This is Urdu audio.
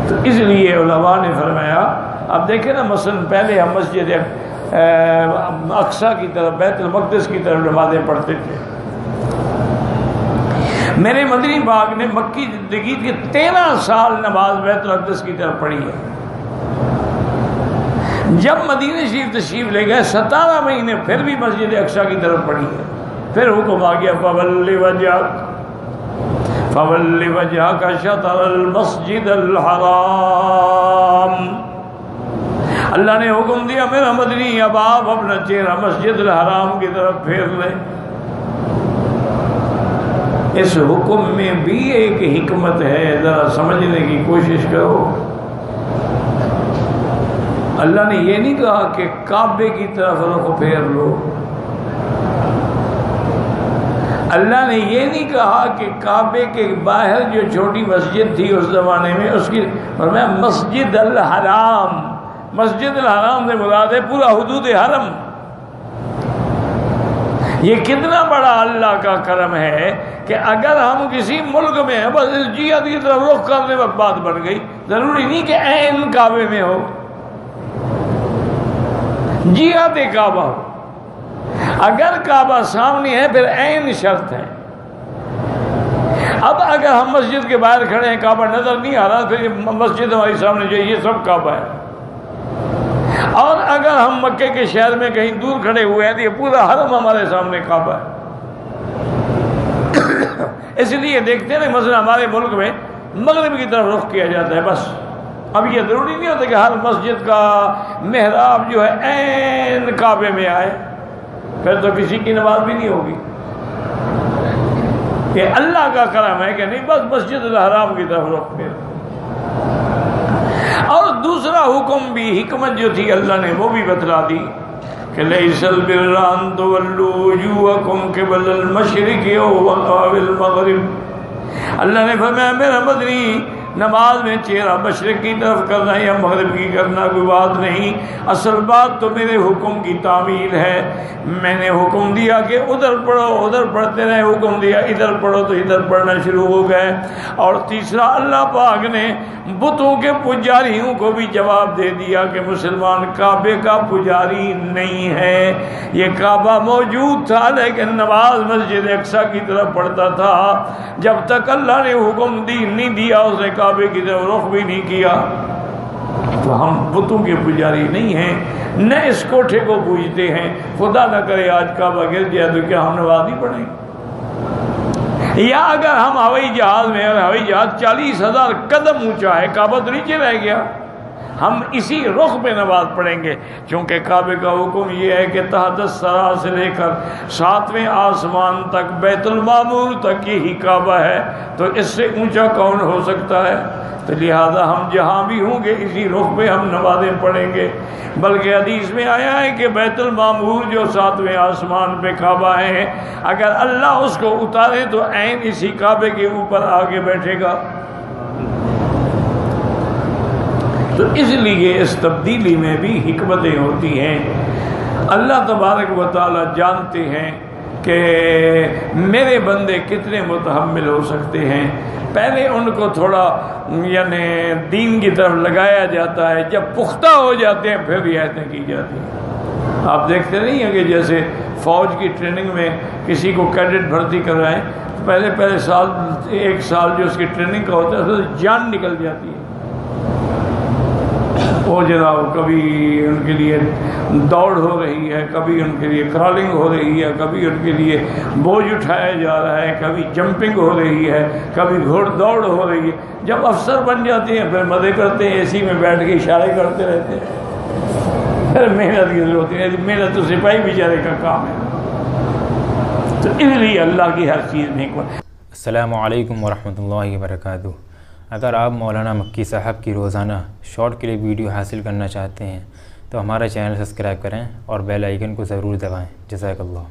تو اس لیے علماء نے فرمایا، اب دیکھیں نا مثلا پہلے ہم مسجد اقصیٰ کی طرف، بیت المقدس کی طرف نمازیں پڑھتے تھے۔ میرے مدنی باغ نے مکی زندگی کے 13 سال نماز بیت المقدس کی طرف پڑھی ہے۔ جب مدینہ شریف تشریف لے گئے 17 مہینے پھر بھی مسجد اقصیٰ کی طرف پڑھی ہے۔ پھر حکم آ گیا فَوَلِّ وَجْهَكَ شَطْرَ الْمَسْجِدِ الْحَرَامِ، اللہ نے حکم دیا میرا مدنی اب آپ اپنا چہرہ مسجد الحرام کی طرف پھیر لیں۔ اس حکم میں بھی ایک حکمت ہے، ذرا سمجھنے کی کوشش کرو۔ اللہ نے یہ نہیں کہا کہ کعبے کی طرف رخ پھیر لو، اللہ نے یہ نہیں کہا کہ کعبے کے باہر جو چھوٹی مسجد تھی اس زمانے میں اس کی فرمایا مسجد الحرام، مسجد الحرام سے مراد ہے پورا حدود حرم۔ یہ کتنا بڑا اللہ کا کرم ہے کہ اگر ہم کسی ملک میں ہیں بس اس جہت کی طرف رخ کرنے وقت بات بن گئی، ضروری نہیں کہ عین کعبے میں ہو، جہت کعبہ ہو۔ اگر کعبہ سامنے ہے پھر عین شرط ہے۔ اب اگر ہم مسجد کے باہر کھڑے ہیں کعبہ نظر نہیں آ رہا، پھر یہ مسجد ہماری سامنے جو یہ سب کعبہ ہے۔ اور اگر ہم مکے کے شہر میں کہیں دور کھڑے ہوئے ہیں تو یہ پورا حرم ہمارے سامنے کعبہ ہے۔ اس لیے دیکھتے ہیں مثلا ہمارے ملک میں مغرب کی طرف رخ کیا جاتا ہے بس۔ اب یہ ضروری نہیں ہوتا کہ ہر مسجد کا محراب جو ہے عین کعبے میں آئے، پھر تو کسی کی نماز بھی نہیں ہوگی۔ یہ اللہ کا کرم ہے کہ نہیں بس مسجد الحرام کی طرف رخ کیا۔ اور دوسرا حکم بھی، حکمت جو تھی اللہ نے وہ بھی بتلا دی کہ لیس البر ان تولوا وجوہکم قبل المشرق والمغرب۔ اللہ نے فرمایا میرا مدنی نماز میں چہرہ مشرق کی طرف کرنا یا مغرب کی کرنا کوئی بات نہیں، اصل بات تو میرے حکم کی تعمیل ہے۔ میں نے حکم دیا کہ ادھر پڑھو، ادھر پڑھتے رہے، حکم دیا ادھر پڑھو تو ادھر پڑھنا شروع ہو گئے۔ اور تیسرا اللہ پاک نے بتوں کے پجاریوں کو بھی جواب دے دیا کہ مسلمان کعبے کا پجاری نہیں ہے، یہ کعبہ موجود تھا لیکن نماز مسجد اقصیٰ کی طرف پڑھتا تھا۔ جب تک اللہ نے حکم نہیں دیا اس نے کعبے کی طرف رخ بھی نہیں کیا۔ تو ہم بتوں کے پجاری نہیں ہیں، نہ اس کوٹھے کو پوجتے ہیں۔ خدا نہ کرے آج کعبہ گر گیا تو کیا ہم نماز نہیں پڑھیں؟ یا اگر ہم ہوائی جہاز میں، اور ہوائی جہاز 40,000 قدم اونچا ہے، کعبہ تو نیچے رہ گیا، ہم اسی رخ پہ نماز پڑھیں گے، کیونکہ کعبے کا حکم یہ ہے کہ تحت الثری سے لے کر 7ویں آسمان تک بیت المعمور تک یہی کعبہ ہے، تو اس سے اونچا کون ہو سکتا ہے؟ تو لہذا ہم جہاں بھی ہوں گے اسی رخ پہ ہم نمازیں پڑھیں گے۔ بلکہ حدیث میں آیا ہے کہ بیت المعمور جو 7ویں آسمان پہ کعبہ ہے، اگر اللہ اس کو اتارے تو عین اسی کعبے کے اوپر آگے بیٹھے گا۔ تو اس لیے اس تبدیلی میں بھی حکمتیں ہوتی ہیں۔ اللہ تبارک و تعالی جانتے ہیں کہ میرے بندے کتنے متحمل ہو سکتے ہیں۔ پہلے ان کو تھوڑا یعنی دین کی طرف لگایا جاتا ہے، جب پختہ ہو جاتے ہیں پھر رعایتیں کی جاتی ہیں۔ آپ دیکھتے نہیں ہیں کہ جیسے فوج کی ٹریننگ میں کسی کو کیڈٹ بھرتی کرائیں تو پہلے سال، 1 سال جو اس کی ٹریننگ کا ہوتا ہے اس سے جان نکل جاتی ہے۔ وہ جناب کبھی ان کے لیے دوڑ ہو رہی ہے، کبھی ان کے لیے کرالنگ ہو رہی ہے، کبھی ان کے لیے بوجھ اٹھایا جا رہا ہے، کبھی جمپنگ ہو رہی ہے، کبھی گھوڑ دوڑ ہو رہی ہے۔ جب افسر بن جاتے ہیں پھر مزے کرتے ہیں، اے سی میں بیٹھ کے اشارے کرتے رہتے ہیں، پھر محنت کی ضرورت ہے۔ محنت تو سپاہی بیچارے کا کام ہے۔ تو اس لیے اللہ کی ہر چیز میں حکمت ہے۔ السلام علیکم ورحمۃ اللہ وبرکاتہ۔ اگر آپ مولانا مکی صاحب کی روزانہ شارٹ کلپ ویڈیو حاصل کرنا چاہتے ہیں تو ہمارا چینل سبسکرائب کریں اور بیل آئیکن کو ضرور دبائیں۔ جزاک اللہ۔